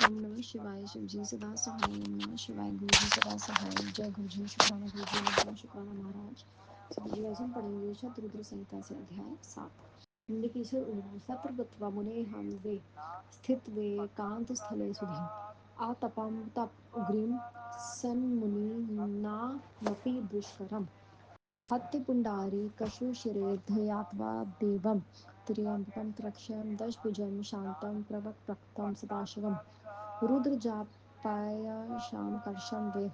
ओम नमः शिवाय। शिव जी सदा सहाय। ओम नमः शिवाय। गुरु जी सदा सहाय। जय गुरु जी। शुक्राना गुरु जी। नमः शुक्राना महाराज। सभी जी आज हम पढ़ेंगे शतरुद्र संहिता से अध्याय 7। नंदिकेश्वर उवाच तत्र गत्वा मुने हंवे स्थित्वे कांतस्थले सुधीम् आतपं तप उग्रीं सन्मुनि नामपि दुष्करम् हत्यपुण्डारीकशुशिरे ध्यात्वा देवं त्र्यम्बकं त्र्यक्षं दशभुजं शान्तं प्रवक्त्रं सदाशिवं रुद्रजापायाशामकर्षं वे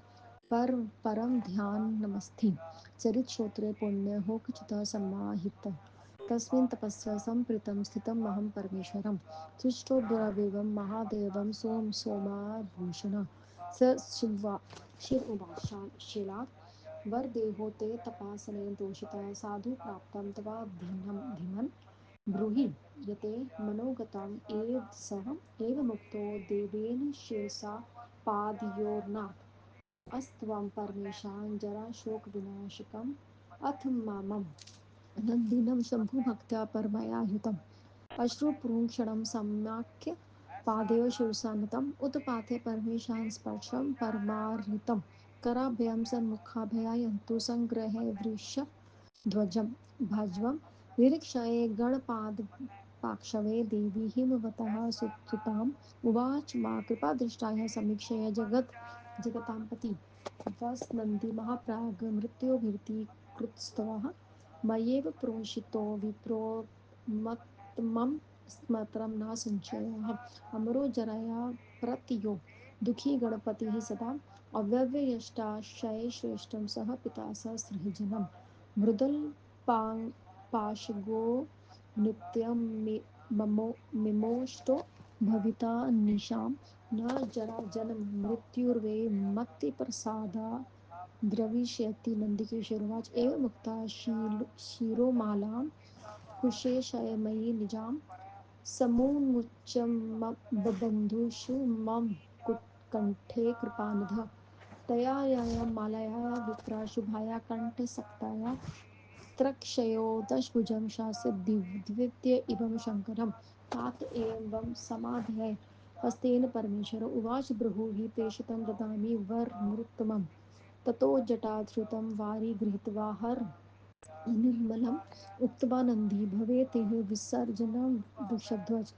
परं ध्यानमस्ति चरितश्रोत्रे पुण्यहोकचितः समाहितः तस्मिन् तपस्य सम्प्रीतं स्थितमहं परमेश्वरं तुष्टो ब्रवीवं महादेवं सोमाभूषण स शिव उवाच शीलात् वरदेहो ते तपासनेन तोषिता साधु प्राप्तं तवाधीनं ब्रूहि यते मनोगतम् एव एवमुक्तो देवेन शिरसा पादयोर्नाथ अस्त्वं परमेशान् जराशोकविनाशकम् अथ मामम् नन्दिनं शम्भुभक्त्या परमया हितम् अश्रुप्रूक्षणं सम्याख्य पादयो शिरसा नतम् उत्पात्य परमेशान् स्पर्शं परमार्हितं कराभ्यां सन्मुखाभयायन्तु सङ्ग्रहे वृषध्वजं भज्वं निरीक्षये गणपादपाक्षवे देवी हिमवतः सुताम् उवाच मा कृपादृष्टाय समीक्षया जगतां पति वसनन्ति महाप्राग मृत्योभिवृत्ति कृतस्तवः मय्येव प्रोषितो विप्रो मत्तमं स्मत्रं न संशयः अमरो जरया प्रत्ययो दुःखी गणपतिः सदा अव्यव्ययष्टाशयश्रेष्ठं सह पिता सहस्रजनं मृदल्पाशगो नित्यं मिमोष्टो भविता निशां न जराजन्म मृत्युर्वे मत्तिप्रसादा द्रविष्यति नन्दिकेश्वरवाच एवं मुक्ता शिरोमालां कुशेशयमयी निजां समूमुच्च बबन्धुषु मम कण्ठे कृपानिधः तया याया मालया विप्रा शुभाया कण्ठसक्ताया त्रक्षयो दशभुजं शास्य द्वितीय इवं शङ्करं तात एवं समाधये हस्तेन परमेश्वर उवाच ब्रूहि प्रेषितं ददामि वरमुत्तमम् ततो जटाधृतं वारी गृहीत्वा हर निर्मलम् उक्त्वा नन्दी भवेतेह विसर्जनं वृषध्वज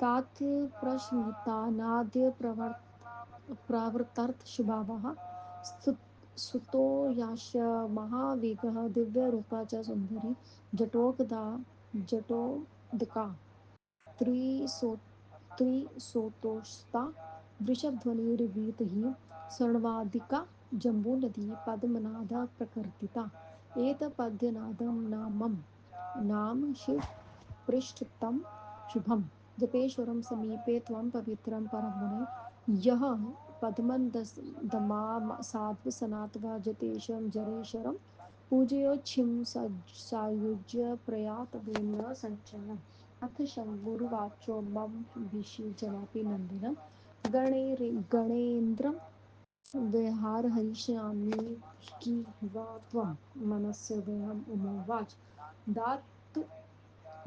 तात प्रश्नितानाद्य प्रावृत्तार्थशुभावः सुतो यास्य महावेगः दिव्यरूपा च सुन्दरी जटोगदा जटोदका त्रिसो त्रिसोतोस्ता वृषध्वनिर्वीतैः सर्वाधिका जम्बूनदी पद्मनादा प्रकीर्तिता एतत्पद्यनादं नामं नाम शिवपृष्ठतं शुभं जपेश्वरं समीपे त्वं पवित्रं परमुने यः पद्मन्दमासाध्वसनात्वा जतेशं जरेश्वरं पूजयोच्छिं सायुज्य प्रयात वेन्न संचयनम् अथ शम्भुर्वाचो मम विषीजनपि नन्दिनं गणेन्द्रं विहारहरिष्यामि किंवा त्वं मनस्य वयम् उमोवाच दातु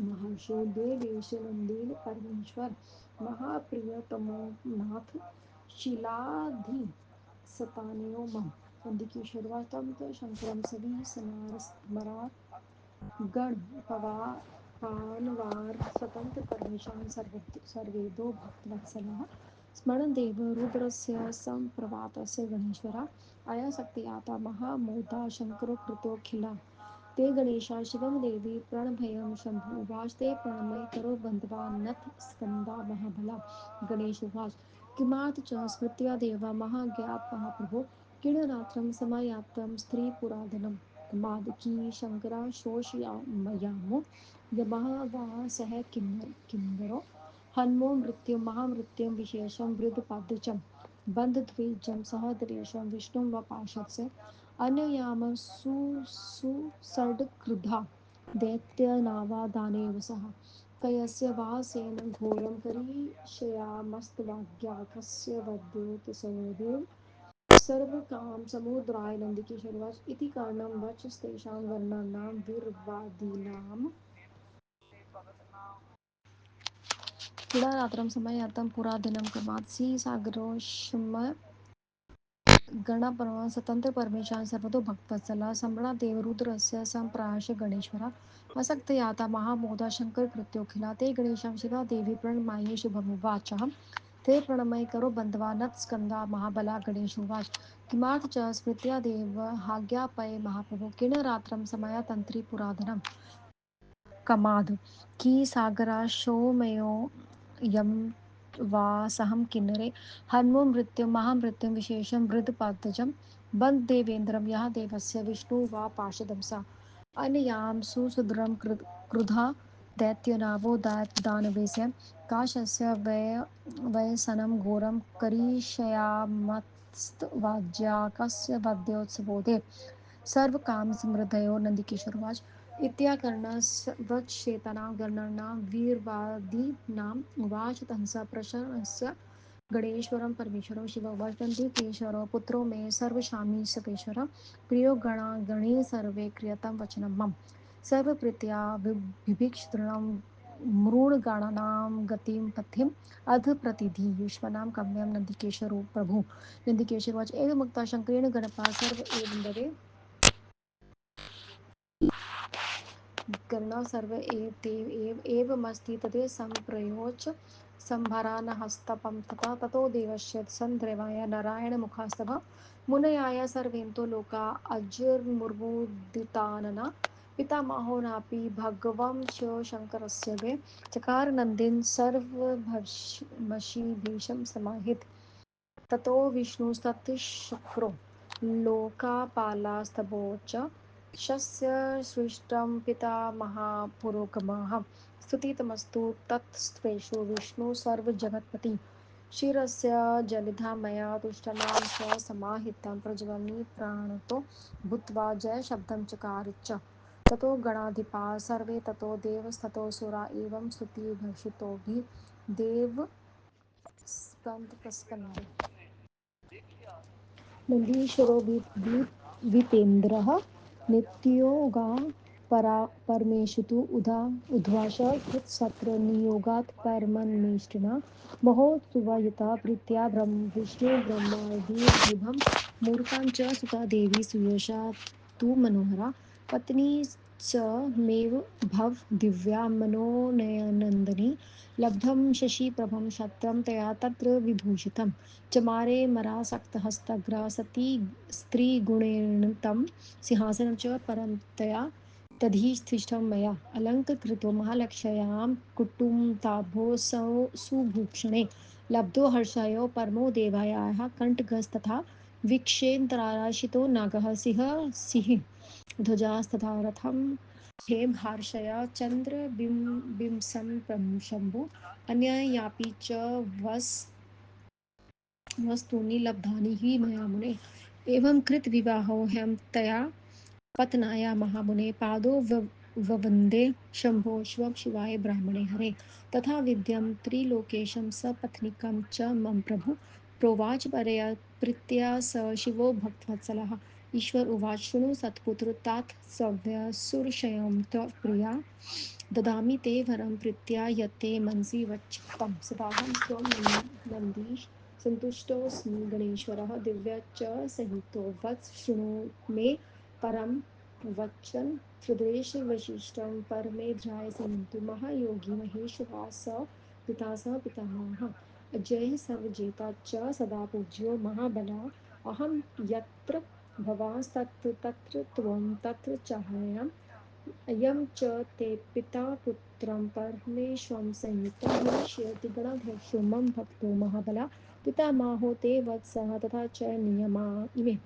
महर्षो देवेश नन्देन परमेश्वर महाप्रियतमो नाथ शिलाधि सतानयो मम नंदिकेश्वरवाच तम शंकरं सवी स्मरा गण पवानवार स्वतंत्र परमेशान सर्वेदो भक्तवत्सलः स्मरणदेव रुद्रस्य सम्प्रभातस्य गणेश्वरा आयासक्तियाता महामोदा शङ्करो कृतोऽखिला ते गणेशा शिवं देवी प्रणभयं शम्भु उवाच ते प्रणमय करो बन्धवा नथ स्कन्दा महाबला गणेशोवाच किमार्थ च स्मृत्या देवा महाज्ञापः प्रभो किणरात्रं समायाप्तं स्त्रीपुरादनं मादकी शङ्करा शोषयामो यमः वा सह किन्नरो हन्मो मृत्युं महामृत्युं विशेषं वृद्धपाद्यचं बन्धद्विजं सह दरेशं विष्णुं व पार्षस्य अन्ययाम सुसर्डक्रुधा दैत्यनावादानेव सह कयस्य वासेन घोरं करिष्यामस्तवाज्ञाकस्य वद्योतसदेव सर्वकाम समुद्राय नन्दिकेश्वरवाच इति कारणं वचस्तेषां वर्णानां वीरवादीनां क्रीडारात्रं समयातं पुरा दिनं कर्मात्सि सागरोष्म गणपरम स्वतंत्र परमेशान सर्वतो भक्तवत्सला संबळा देवरुद्रस्य संप्राश गणेश्वरा असक्त याता महामोदा शंकर कृत्योखिला ते गणेशं शिवा देवी प्रणमाये शुभमुवाचः ते प्रणमय करो बंधवा नत स्कंदा महाबला गणेशोवाच किमार्थ च स्मृत्या देव हाज्ञापय महाप्रभु किण रात्रं समया तंत्री पुराधनम् कमाद की सागराशोमयो यम वा सहम किन्नरे हन्मो मृत्युं महामृत्युं विशेषं वृद्धपादजं बन्द देवेन्द्रं यः देवस्य विष्णु वा पार्षदंसा अन्यां सुसुद्रं क्रुधा दैत्यनाभो दानवेस्य काशस्य वयसनं घोरं करिष्यामस्तवाज्याकस्य वद्योत्सवोदे सर्वकामसमृद्धयो नन्दिकेश्वरवाच इत्याकर्णवच्छेतना गणना वीरवादीनाम् उवाच तहसा प्रशंस्य गणेश्वरं परमेश्वरं शिवोवाच नन्दिकेश्वरो पुत्रो मे सर्वशामि सकेश्वर प्रियो गणा गणे सर्वे क्रियतं वचनं मम सर्वप्रीत्या बिभीषृणां मृणगणानां गतिं पथिम् अध प्रतिधि युष्मनां कम्यं नन्दिकेश्वरो प्रभु नन्दिकेश्वरवाच एवं मुक्ता शङ्करेण गणपा सर्व एवं दवे गणना सर्व एवमस्ति तदे सम्प्रयोच्य सम्भरानहस्तपं तथा ततो देवस्य सन्ध्रवाय नारायणमुखास्तभ मुनयाय सर्वेन्तो लोका अजुर्मुर्मुदितानना पितामहो नापि भगवंश शङ्करस्य वे चकार नन्दिन् सर्वभर्षमशीभीषं समाहित ततो विष्णुस्तत्शक्रो लोकापालास्तभोच शस्य सृष्टं पितामहापुरोगमः स्तुतितमस्तु तत्स्त्वेषु विष्णु सर्वजगत्पति क्षीरस्य जलिधा मया तुष्टानां च समाहितं प्रज्वलनी प्राणतो भूत्वा जयशब्दं चकार च ततो गणाधिपा सर्वे ततो देवस्ततो सुरा एवं स्तुतिभर्षितोभिः देवस्कन्दप्रस्कन्दे नन्दीश्वरो विपेन्द्रः नित्योगा परमेषु तु उद्वास कृत्सत्रनियोगात् परमन्निष्ठिना महोत्सवयुता प्रीत्या विष्णुब्रह्मादिभिर्भुवं मूर्तां च सुता देवी सुयशा तु मनोहरा पत्नी च मेव भव दिव्या मनोनयनन्दिनी लब्धं शशिप्रभं क्षत्रं तया तत्र विभूषितम् चमारे मरासक्तहस्तग्रा सती स्त्रीगुणेन तं सिंहासनं च परन्तया तधिष्ठितं मया अलङ्कृतो महालक्ष्यां कुटुम्बाभोसौ सुभूषणे लब्धो हर्षयो परमो देवायाः कण्ठगस्तथा वीक्षेन्तराशितो नागः सिंह ध्वजास्तथा रथं हेमहर्षया चन्द्रबिम्बिंसं शम्भु अन्ययापि च वस्तूनि लब्धानि हि मया मुने एवं कृतविवाहो ह्यं तया पत्न्या महामुने पादौ ववन्दे शम्भो स्वं शिवाय ब्राह्मणे हरे तथा विद्यं त्रिलोकेशं सपत्नीकं च मम प्रभु प्रोवाच परया प्रीत्या स शिवो भक्तवत्सलः ईश्वर उवाच शृणु सत्पुत्र तात सव्यसुरशयं तव प्रिया ददामि ते वरं प्रीत्या यत्ते मनसि वच्चित्तं सदाहं त्वं नन्दीश सन्तुष्टोऽस्मि गणेश्वरः दिव्या च सहितो वत्स शृणु मे परं वचन हृदेश वशिष्ठं परमेध्याय सन्तु महायोगी महेश्वरा स पिता स पितामहः अजयः सर्वजेता च सदा पूज्यो महाबला अहं यत्र भवांस्तत्र तत्र त्वं तत्र चाहयाम् अयं च ते पिता पुत्रं परमेश्वरं संयुक्तं हरिष्यति गणाध्यक्षो मम भक्तो महाबला पितामहो ते वत्सः तथा च नियमा इमे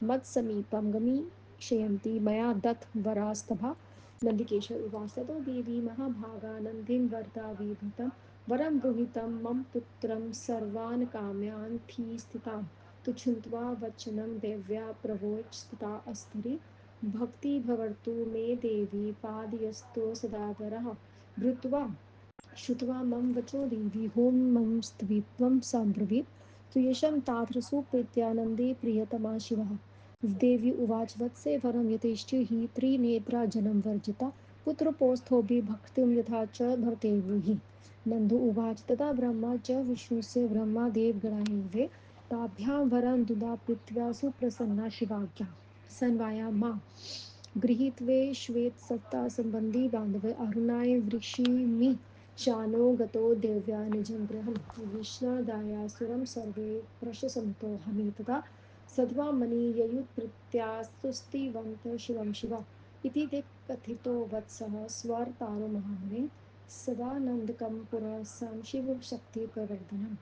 मत्समीपं गमिष्यन्ति मया दत्त वरास्तभा नन्दिकेश्वर उवाच ततो देवी महाभागा नन्दिं वरदा विधृतं वरं गृहीतं मम पुत्रं सर्वान् काम्यान् थी स्थिता तुच्छ्रुत्वा वचनं देव्या प्रवोच अस्थिरी भक्तिर्भवतु मे देवी पादयोस्तो सदादरः भृत्वा श्रुत्वा मम वचो देवी हों मम स्त्वित्वं सम्ब्रवीत् तुयशं तात्र सुप्रीत्यानन्दे प्रियतमा शिवः देवी उवाच वत्से वरं यथेष्ट हि त्रिनेत्रा जनं वर्जिता पुत्रपौस्थोभिः भक्तिं यथा च भर्तेरुहि नंदु उवाच तदा ब्रह्मा च विष्णुस्य ब्रह्मादेवगणायुधे ताभ्यां वरं दुदा पृथ्व्या सुप्रसन्ना शिवाज्ञा सन्वाया मा गृहीत्वे श्वेतसत्तासम्बन्धी बान्धवे अरुणाय वृक्षिमि शानो गतो देव्या निजं गृहं विष्णुदायासुरं सर्वे प्रशसन्तो हमि तदा सध्वा मणि ययुत्प्रीत्यास्तुष्टिवन्तः शिवं शिवा इति ते कथितो वत्सः स्वर्तारो महामुने सदानन्दकं पुरःसं शिवशक्तिप्रवर्धनं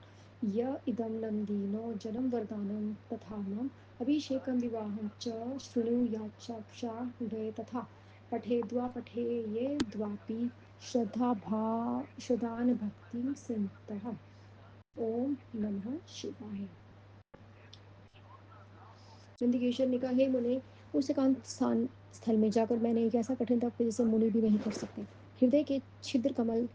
य इदं नन्दिनो जलं वरदानं तथा माम् अभिषेकं विवाहं च शृणुयाच्चाक्षाहुदे तथा पठेद्वा पठेये द्वापि श्रद्धान भक्ति संयुक्तः ओम नमः शिवाय। नंदिकेश्वर ने कहा हे मुने उस एकांत स्थान स्थल में जाकर मैंने एक ऐसा कठिन तप जिसे मुनि भी नहीं कर सकते। हृदय के छिद्र कमल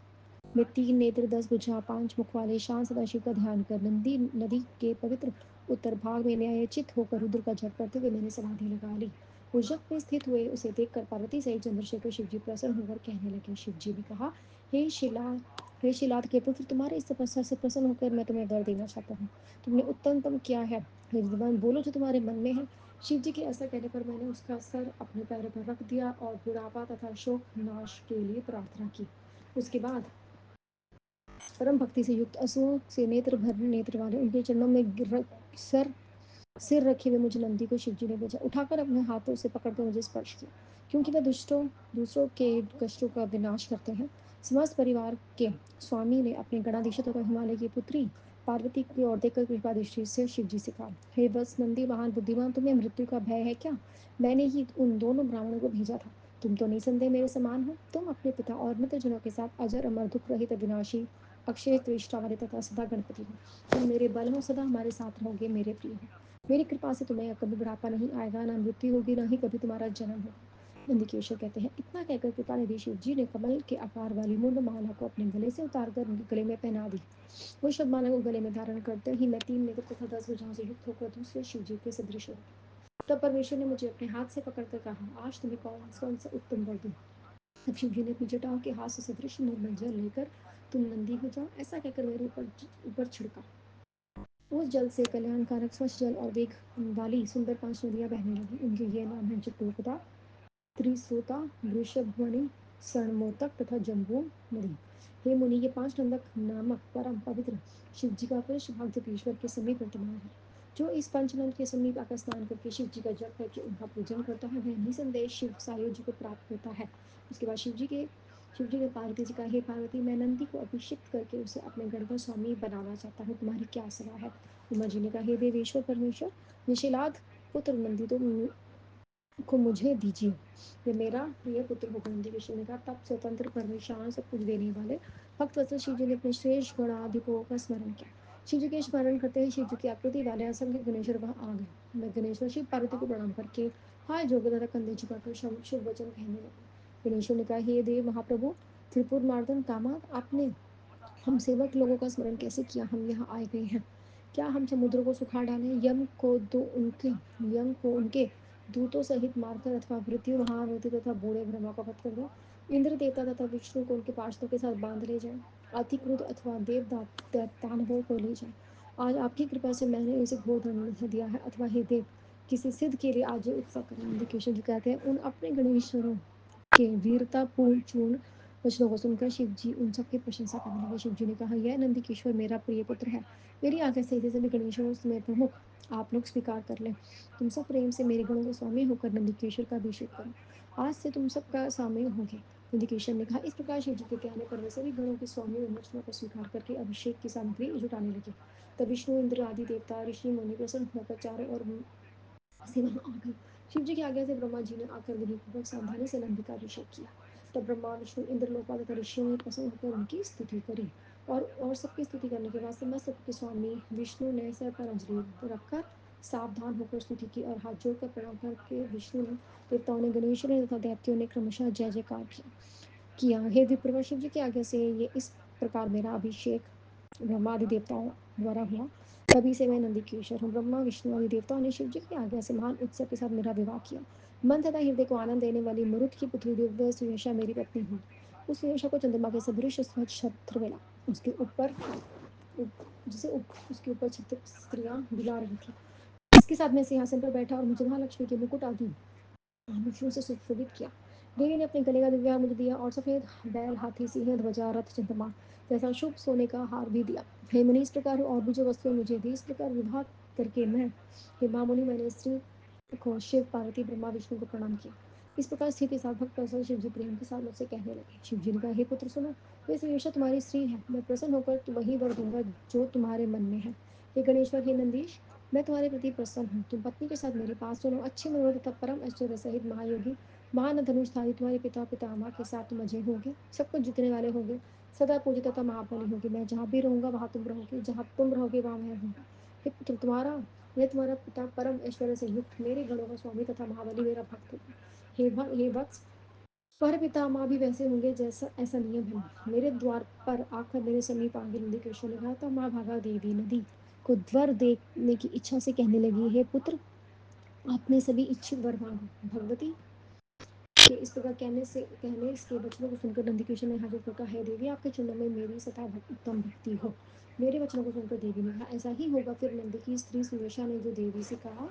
में 3 नेत्र 10 भुजा 5 मुख वाले शांत सदाशिव का ध्यान कर नंदी नदी के पवित्र उत्तर भाग में न्यायोचित होकर रुद्र का जप करते हुए मैंने समाधि लगा ली। उस जप में स्थित हुए उसे देखकर पार्वती सहित चंद्रशेखर शिवजी प्रसन्न होकर कहने लगे। शिवजी ने कहा हे शिला हे शिलाद के पुत्र तुम्हारे इस तपस्या से प्रसन्न होकर मैं तुम्हें वर देना चाहता हूँ। तुमने उत्तम किया है। हृदय बोलो जो तुम्हारे मन में है। शिव जी के ऐसा कहने पर मैंने उसका सर अपने पैरों पर रख दिया और बुढ़ापा तथा शोक नाश के लिए प्रार्थना की। उसके बाद परम भक्ति से युक्त असुओं से नेत्र भरने नेत्र वाले उनके चरणों में सर सिर रखे हुए मुझे नंदी को शिवजी ने भेजा। उठाकर अपने हाथों से पकड़कर मुझे स्पर्श किया क्योंकि वह दूसरों के कष्टों का विनाश करते हैं। समस्त परिवार के स्वामी ने अपने गणाधीश तथा हिमालय की पुत्री पार्वती की ओर देखकर कृपा दृष्टि से शिवजी से कहा हे बस नंदी महान बुद्धिमान तुम्हें मृत्यु का भय है क्या। मैंने ही उन दोनों ब्राह्मणों को भेजा था। तुम तो निसंदेह मेरे समान हो। तुम अपने पिता और मित्रजनों के साथ अजर अमर दुख रहित अविनाशी अक्षय त्रिष्ठा वाले तथा सदा गणपति हो। तुम मेरे बल हो सदा हमारे साथ रहोगे मेरे प्रिय हो। मेरी कृपा से तुम्हें कभी बुढ़ापा नहीं आएगा ना मृत्यु होगी ना ही कभी तुम्हारा जन्म होगा। नंदिकेश्वर कहते हैं इतना कहकर कृपा निधि शिव जी ने कमल के आकार वाली मुंड माला को अपने गले से उतार कर उनके गले में पहना दी। वो शब्दमाला को गले में धारण करते ही मैं 3 नेत्र तथा 10 भुजाओं से युक्त होकर दूसरे शिव जी के सदृश हो। तब परमेश्वर ने मुझे अपने हाथ से पकड़कर कहा आज तुम्हें कौन सा उत्तम वर दूं। तब शिव जी ने अपनी जटाओं के हाथ से सदृश निर्मल जल लेकर तुम नंदी हो जाओ ऐसा कहकर मेरे ऊपर छिड़का। उस जल से कल्याणकारक स्वच्छ जल और वेग वाली सुंदर 5 नदियां बहने लगी। उनके ये नाम है जटोपदा त्रिसोता वृषभवणी स्वर्णमोतक तथा जम्बू नदी। हे मुनि ये 5 नंदक नामक परम पवित्र शिव जी का पृष्ठ जपेश्वर के समीप वर्तमान है। जो इस पंचनंद के समीप आकर स्नान करके शिव जी का जप करके उनका पूजन करता है वह निसंदेह शिव सायुज्य को प्राप्त होता है। उसके बाद शिव जी ने पार्वती जी का हे पार्वती मैं नंदी को अभिषिक्त करके उसे अपने गढ़ का स्वामी बनाना चाहता हूँ तुम्हारी क्या सलाह है। उमा जी ने कहा हे देवेश्वर परमेश्वर निशिलाद पुत्र नंदी तो को मुझे दीजिए। वे मेरा प्रिय पुत्र होगा। नंदीकेश्वर ने कहा तब स्वतंत्र परमेश्वर सब कुछ देने वाले भक्त वत्सल शिव जी ने अपने श्रेष्ठ गणाधिपों का स्मरण किया। शिव जी के स्मरण करते ही शिव जी की आकृति वाले असंख्य गणेश्वर वहां आ गए। मैं गणेश्वर शिव पार्वती को प्रणाम करके हाय जोगदारा कंधे झुकाकर शुभ वचन कहने लगे। गणेश्वर ने कहा हे देव महाप्रभु त्रिपुर मार्दन कामत आपने हम सेवक लोगों का स्मरण कैसे किया। हम यहाँ आए गए हैं। क्या हम समुद्र को सुखा डालें यम को उनके दूतों सहित मारकर अथवा मृत्यु महारथी तथा बूढ़े ब्रह्मा को वध कर दें। इंद्र देवता तथा विष्णु को उनके पार्षदों के साथ बांध ले जाए। अतिक्रुद्ध अथवा दानवों को ले जाए। आज आपकी कृपा से मैंने इसे घोर धन दिया है अथवा हे देव किसी सिद्ध के लिए आज ये उत्सव करें। कृष्ण जी कहते हैं उन अपने गणेश्वरों के वीरता पूर्ण चूर्ण वचनों को सुनकर शिव जी उन सबकी प्रशंसा करने लगे। शिव जी ने कहा यह नंदकिशोर मेरा प्रिय पुत्र है। मेरी आज्ञा से जैसे भी गणेश्वर में प्रमुख आप लोग स्वीकार कर लें। तुम सब प्रेम से मेरे गणों के स्वामी होकर नंदकेश्वर का अभिषेक करो। आज से तुम सबका स्वामी होंगे। नंदकेश्वर ने कहा इस प्रकार शिव जी के कहने पर वे सभी गणों के स्वामी वचनों को स्वीकार करके अभिषेक की सामग्री जुटाने लगे। तब विष्णु इंद्र आदि देवता ऋषि मुनि प्रसन्न होकर चारों ओर से वहां आ गए। शिव जी की आज्ञा से ब्रह्मा जी ने आकर विधिपूर्वक सावधानी से नंदी का अभिषेक किया। तब ब्रह्मा विष्णु इंद्र लोकपाल तथा ऋषियों ने प्रसन्न होकर उनकी स्तुति करी। और सबकी स्तुति करने के बाद समस्त के स्वामी विष्णु ने सर पर अंजलि रखकर सावधान होकर स्तुति की और हाथ जोड़कर प्रणाम करके विष्णु ने देवताओं ने गणेश ने तथा दैत्यों ने क्रमशः जय जयकार किया। हे विप्रवर शिव जी की आज्ञा से ये इस प्रकार मेरा अभिषेक ब्रह्मादि देवताओं द्वारा हुआ। तभी से मैं नंदीकेश्वर हूँ। ब्रह्मा विष्णु आदि देवताओं ने शिव जी की आज्ञा से महान उत्सव के साथ मेरा विवाह किया। मन तथा हृदय को आनंद देने वाली मरुत की पुत्री दिव्य सुयशा मेरी पत्नी हुई। उस सुयशा को चंद्रमा के सदृश स्वच्छ छत्र मिला। उसके ऊपर उसके ऊपर छत्र स्त्रियां बिला रही थी। इसके साथ मैं सिंहासन पर बैठा और मुझे महालक्ष्मी के मुकुट आदि आभूषणों से सुशोभित किया। देवी ने अपने गले का दिव्या मुझे दिया और सफेद बैल, हाथी, सिंह, ध्वजा, रथ, चंद्रमा जैसा शुभ सोने का हार भी दिया। हे मुनि, इस प्रकार और भी जो वस्तुएं मुझे दी, इस प्रकार विवाह करके मैं, हे महामुनि, मैंने स्त्री को शिव, पार्वती, ब्रह्मा, विष्णु को प्रणाम किया। इस प्रकार स्थिति साधक प्रसन्न शिव जी प्रेम के साथ मुझसे कहने लगे। शिव जी ने कहा, हे पुत्र सुनो, ये सुयशा तुम्हारी स्त्री है। मैं प्रसन्न होकर वही वर दूंगा जो तुम्हारे मन में है। हे गणेश्वर, हे नंदीश, मैं तुम्हारे प्रति प्रसन्न हूँ। तुम पत्नी के साथ मेरे पास सुनो। अच्छे मनोरथ तथा परम ऐश्वर्य सहित महायोगी महान धनुषधारी तुम्हारे पिता पितामह के साथ तुम अजय होगे, सब कुछ जीतने वाले होंगे, सदा पूजित तथा महाबली होगी। मैं जहाँ भी रहूंगा वहां तुम रहोगे, जहाँ तुम रहोगे वहां मैं रहूंगा। हे पुत्र, मैं तुम्हारा पिता परम ऐश्वर्य से युक्त मेरे गणों का स्वामी तथा महाबली मेरा भक्त होगा। हे वत्स, पर पितामह भी वैसे होंगे जैसा ऐसा नियम है। मेरे द्वार पर आकर मेरे समीप आगे नंदी कृष्ण ने कहा, तब माँ भागा देवी नदी को वर देखने की इच्छा से कहने लगी, हे पुत्र, अपने सभी इच्छित वर मांगो। भगवती के इस प्रकार कहने इसके वचनों को सुनकर नंदीकृष्ण ने हाजिर कर कहा, है देवी, आपके चरणों में मेरी सदा उत्तम भक्ति हो। मेरे वचनों को सुनकर देवी ने कहा, ऐसा ही होगा। फिर नंदी की स्त्री सुयशा ने जो देवी से कहा,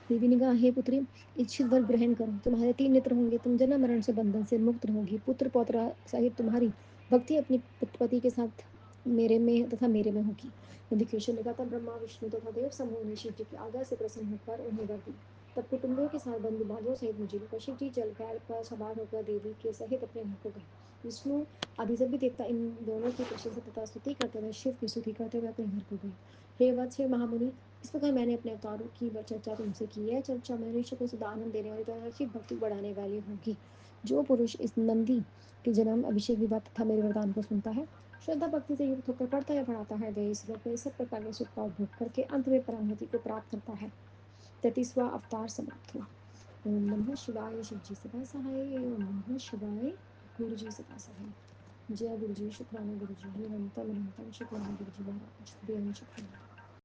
देवी ने कहा, हे पुत्री, इच्छित वर ग्रहण करो। तुम्हारे 3 नेत्र होंगे, तुम जन्म मरण से बंधन से मुक्त रहोगी। पुत्र पौत्र सहित तुम्हारी भक्ति अपनी पति के साथ मेरे में होगी। यदि कृष्ण ने कहा, तब ब्रह्मा विष्णु तथा देव समूह ने शिव जी की आज्ञा से प्रसन्न होकर उन्हें वर दिया। तब कुटुंबियों के साथ बंधु बांधवों सहित मुझे लेकर शिव जी जल बैल पर सवार होकर देवी के सहित अपने घर को गए। विष्णु आदि सभी देवता इन दोनों की प्रशंसा तथा स्तुति करते हुए शिव की स्तुति करते हुए अपने घर को गए। हे वत्स, हे महामुनि, इस प्रकार मैंने अपने अवतारों की चर्चा तुमसे की है। चर्चा मनुष्य को सदा आनंद देने वाली तथा की भक्ति बढ़ाने वाली होगी। जो पुरुष इस नंदी के जन्म, अभिषेक, विवाह तथा मेरे वरदान को सुनता है, श्रद्धा भक्ति से युक्त होकर पढ़ता या पढ़ाता है, वह इस लोक में सब प्रकार के सुख का उपभोग करके अंत में परांगति को प्राप्त करता है। 33वां अवतार समाप्त हुआ। ओम नमः शिवाय। शिव जी सदा सहाय। ओम नमः शिवाय। गुरु जी सदा सहाय। जय गुरु जी। शुक्राना गुरु जी। अनंतम अनंतम शुक्राना गुरु जी महाराज। बेअंत शुक्राना।